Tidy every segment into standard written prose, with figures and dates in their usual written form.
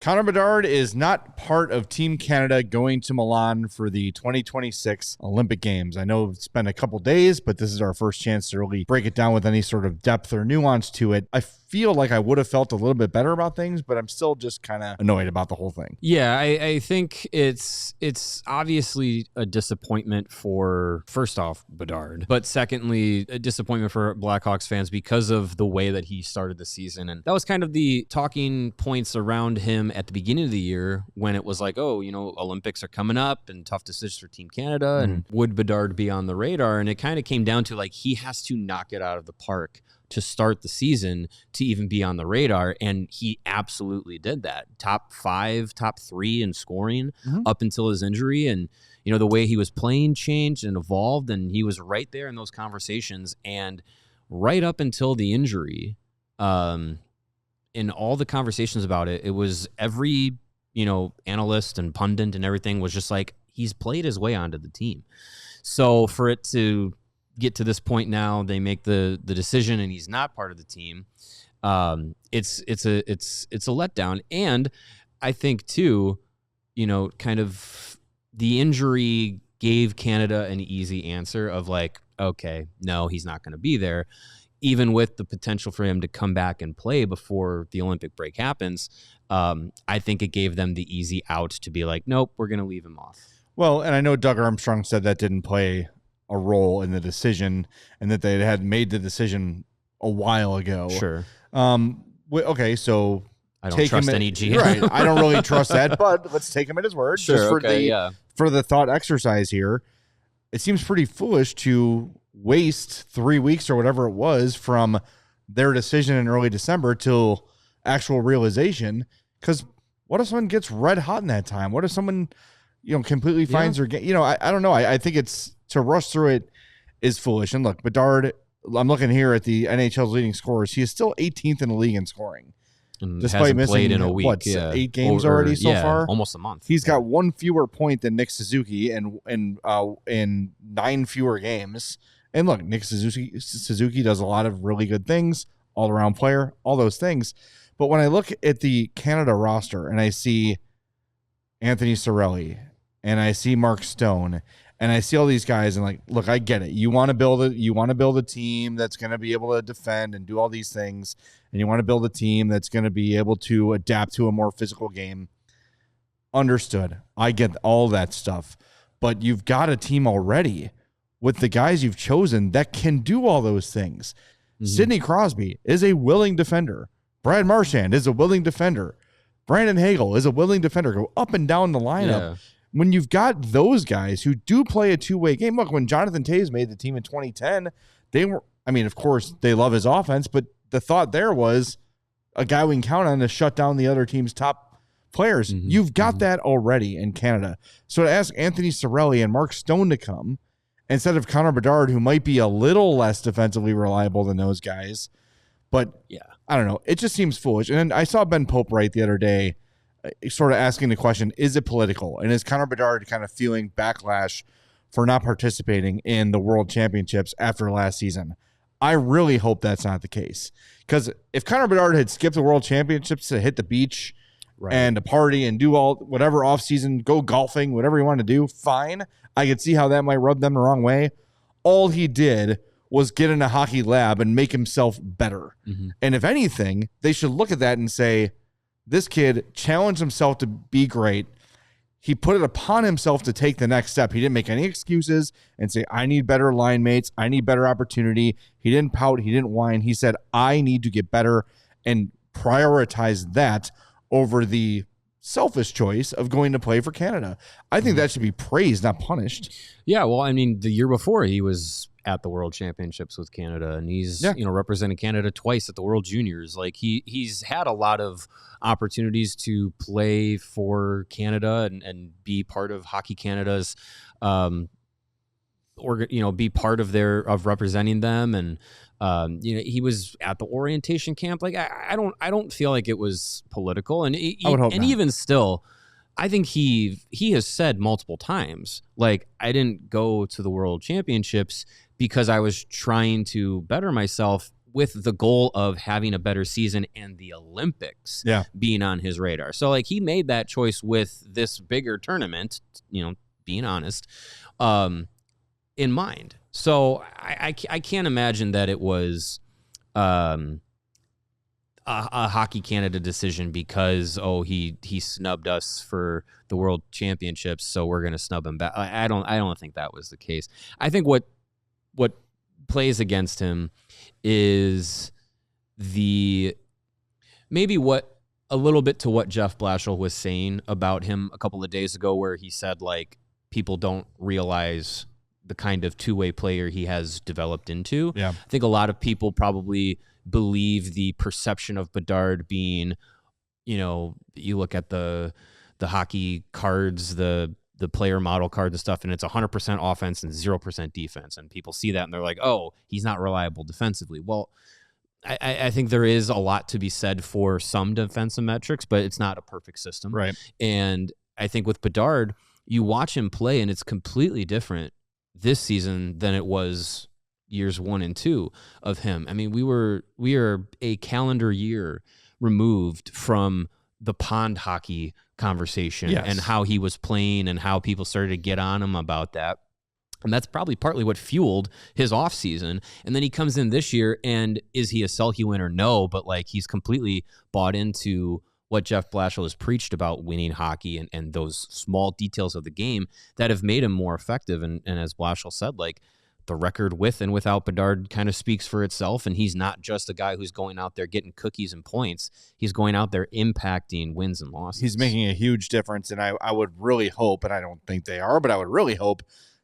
Connor Bedard is not part of Team Canada going to Milan for the 2026 Olympic Games. I know it's been a couple days, but this is our first chance to really break it down with any sort of depth or nuance to it. I feel like I would have felt a little bit better about things, but I'm still just kind of annoyed about the whole thing. Yeah, I think it's obviously a disappointment for, first off, Bedard, but secondly, a disappointment for Blackhawks fans because of the way that he started the season. And that was kind of the talking points around him at the beginning of the year when it was like, oh, Olympics are coming up and tough decisions for Team Canada. And would Bedard be on the radar? And it kind of came down to like, he has to knock it out of the park to start the season to even be on the radar. And he absolutely did that. Top 5, top 3 in scoring up until his injury. And, the way he was playing changed and evolved, and he was right there in those conversations. And right up until the injury, in all the conversations about it, it was every, analyst and pundit and everything was just like, he's played his way onto the team. So for it to get to this point now, they make the decision and he's not part of the team. It's a letdown. And I think too, kind of the injury gave Canada an easy answer of like, okay, no, he's not going to be there. Even with the potential for him to come back and play before the Olympic break happens, I think it gave them the easy out to be like, nope, we're going to leave him off. Well, and I know Doug Armstrong said that didn't play a role in the decision and that they had made the decision a while ago. Sure. Okay, so I don't trust any GM. Right, I don't really trust that, but let's take him at his word. Sure, just for the thought exercise here. It seems pretty foolish to waste 3 weeks or whatever it was from their decision in early December till actual realization. Because what if someone gets red hot in that time? What if someone, completely finds their game? I don't know. I think it's to rush through it is foolish. And look, Bedard, I'm looking here at the NHL's leading scorers. He is still 18th in the league in scoring. Despite missing played in a week, 8 games already so far? Almost a month. He's got 1 fewer point than Nick Suzuki and 9 fewer games. And look, Nick Suzuki does a lot of really good things, all-around player, all those things. But when I look at the Canada roster and I see Anthony Cirelli and I see Mark Stone and I see all these guys and like, look, I get it. You want to build a team that's going to be able to defend and do all these things, and you want to build a team that's going to be able to adapt to a more physical game. Understood. I get all that stuff. But you've got a team already with the guys you've chosen that can do all those things. Sidney Crosby is a willing defender. Brad Marchand is a willing defender. Brandon Hagel is a willing defender. Go up and down the lineup. Yeah. When you've got those guys who do play a two-way game. Look, when Jonathan Toews made the team in 2010, of course, they love his offense, but the thought there was a guy we can count on to shut down the other team's top players. You've got that already in Canada. So to ask Anthony Cirelli and Mark Stone to come instead of Connor Bedard, who might be a little less defensively reliable than those guys. But I don't know. It just seems foolish. And I saw Ben Pope write the other day sort of asking the question, is it political? And is Connor Bedard kind of feeling backlash for not participating in the World Championships after last season? I really hope that's not the case. Because if Connor Bedard had skipped the World Championships to hit the beach and to party and do all whatever offseason, go golfing, whatever you want to do, fine. I could see how that might rub them the wrong way. All he did was get in a hockey lab and make himself better. And if anything, they should look at that and say, this kid challenged himself to be great. He put it upon himself to take the next step. He didn't make any excuses and say, I need better line mates. I need better opportunity. He didn't pout. He didn't whine. He said, I need to get better and prioritize that over the selfish choice of going to play for Canada. I think that should be praised, not punished. Yeah, well, I mean, the year before he was at the World Championships with Canada, and he's represented Canada twice at the World Juniors. Like he's had a lot of opportunities to play for Canada and be part of Hockey Canada's be part of of representing them. And he was at the orientation camp. Like I don't feel like it was political. And even still, I think he has said multiple times, like, I didn't go to the World Championships because I was trying to better myself. with the goal of having a better season and the Olympics being on his radar. So like he made that choice with this bigger tournament, being honest, in mind. So I can't imagine that it was a Hockey Canada decision because he snubbed us for the World Championships, so we're going to snub him back. I don't think that was the case. I think what plays against him is maybe a little bit to what Jeff Blashill was saying about him a couple of days ago, where he said like people don't realize the kind of two-way player he has developed into. Yeah. I think a lot of people probably believe the perception of Bedard being, you look at the hockey cards, the player model cards and stuff, and it's 100% offense and 0% defense. And people see that and they're like, oh, he's not reliable defensively. Well, I think there is a lot to be said for some defensive metrics, but it's not a perfect system. Right. And I think with Bedard, you watch him play and it's completely different this season than it was years 1 and 2 of him. I mean, we are a calendar year removed from the pond hockey conversation and how he was playing and how people started to get on him about that. And that's probably partly what fueled his offseason. And then he comes in this year, and is he a Selke winner? No, but like he's completely bought into what Jeff Blashill has preached about winning hockey and those small details of the game that have made him more effective. And as Blashill said, like the record with and without Bedard kind of speaks for itself. And he's not just a guy who's going out there getting cookies and points. He's going out there impacting wins and losses. He's making a huge difference. And I would really hope, and I don't think they are, but I would really hope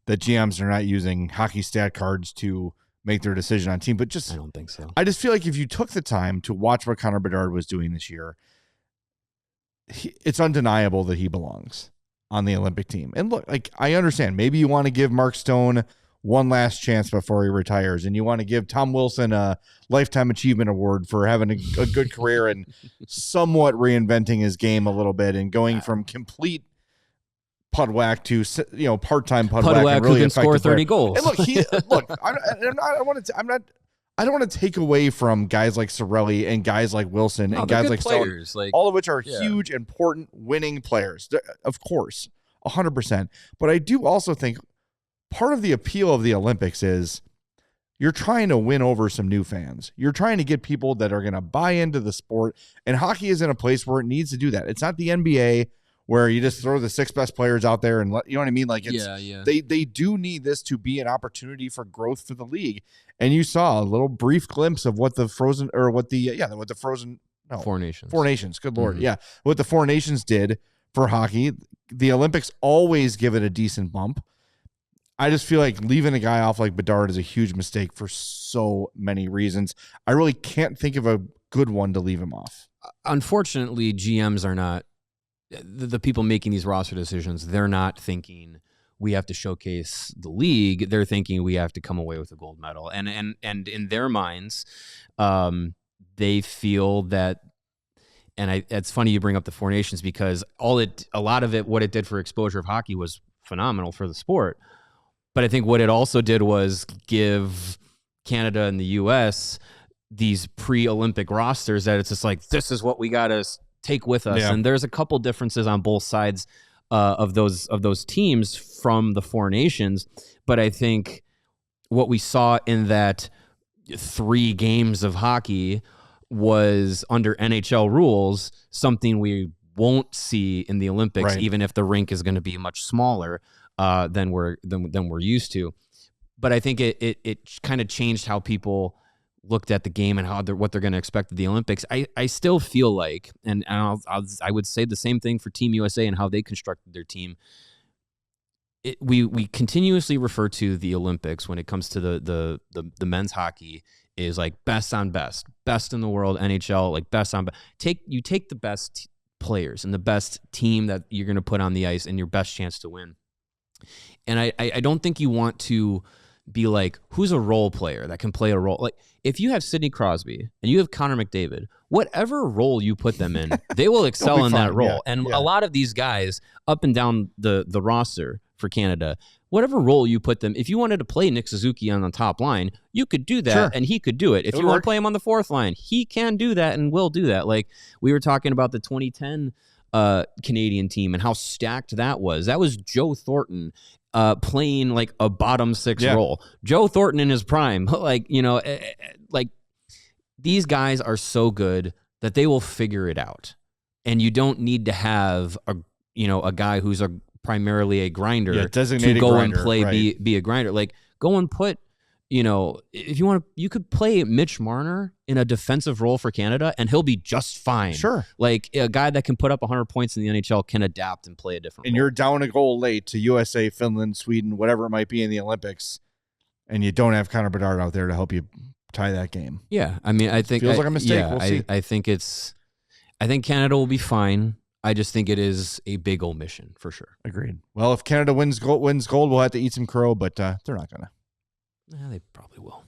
that GMs are not using hockey stat cards to make their decision on team. But I don't think so. I just feel like if you took the time to watch what Connor Bedard was doing this year, it's undeniable that he belongs on the Olympic team. And look, like I understand, maybe you want to give Mark Stone one last chance before he retires, and you want to give Tom Wilson a Lifetime Achievement Award for having a good career and somewhat reinventing his game a little bit and going from complete pud whack to part-time pud whack and really who can score 30 goals. And look, I don't want to take away from guys like Cirelli and guys like Wilson and guys like players, Stone, all of which are huge, important, winning players. Of course, 100%. But I do also think part of the appeal of the Olympics is you're trying to win over some new fans. You're trying to get people that are going to buy into the sport. And hockey is in a place where it needs to do that. It's not the NBA where you just throw the 6 best players out there and you know what I mean? Like they do need this to be an opportunity for growth for the league. And you saw a little brief glimpse of what the Four Nations. Good Lord. Mm-hmm. Yeah. What the Four Nations did for hockey. The Olympics always give it a decent bump. I just feel like leaving a guy off like Bedard is a huge mistake for so many reasons. I really can't think of a good one to leave him off. Unfortunately, GMs are not the people making these roster decisions. They're not thinking we have to showcase the league. They're thinking we have to come away with a gold medal. And in their minds, they feel that. And it's funny you bring up the Four Nations because a lot of it, what it did for exposure of hockey was phenomenal for the sport. But I think what it also did was give Canada and the U.S. these pre-Olympic rosters that it's just like, this is what we got to take with us. Yeah. And there's a couple differences on both sides of those teams from the Four Nations. But I think what we saw in that 3 games of hockey was under NHL rules, something we won't see in the Olympics, right, even if the rink is going to be much smaller than we're used to. But I think it kind of changed how people looked at the game and what they're going to expect of the Olympics. I still feel like, and I would say the same thing for Team USA and how they constructed their team. We continuously refer to the Olympics when it comes to the men's hockey is like best on best in the world, NHL, like best on best. You take the best players and the best team that you're going to put on the ice and your best chance to win. And I don't think you want to be like, who's a role player that can play a role? Like, if you have Sidney Crosby and you have Connor McDavid, whatever role you put them in, they will excel in that role. Yeah, and a lot of these guys up and down the roster for Canada, whatever role you put them. If you wanted to play Nick Suzuki on the top line, you could do that, Sure. and he could do it. If you want to play him on the fourth line, he can do that and will do that. Like we were talking about the 2010 Canadian team and how stacked that was. That was Joe Thornton playing like a bottom six role. Joe Thornton in his prime, like, you know, like these guys are so good that they will figure it out. And you don't need to have a guy who's primarily a grinder to go and play, be a grinder. Like go and put, if you want to, you could play Mitch Marner in a defensive role for Canada and he'll be just fine. Sure. Like a guy that can put up 100 points in the NHL can adapt and play a different role. You're down a goal late to USA, Finland, Sweden, whatever it might be in the Olympics, and you don't have Connor Bedard out there to help you tie that game. Yeah. I mean, I think feels like a mistake. Yeah, we'll see. I think Canada will be fine. I just think it is a big omission for sure. Agreed. Well, if Canada wins gold, we'll have to eat some crow, but they're not gonna. They probably will.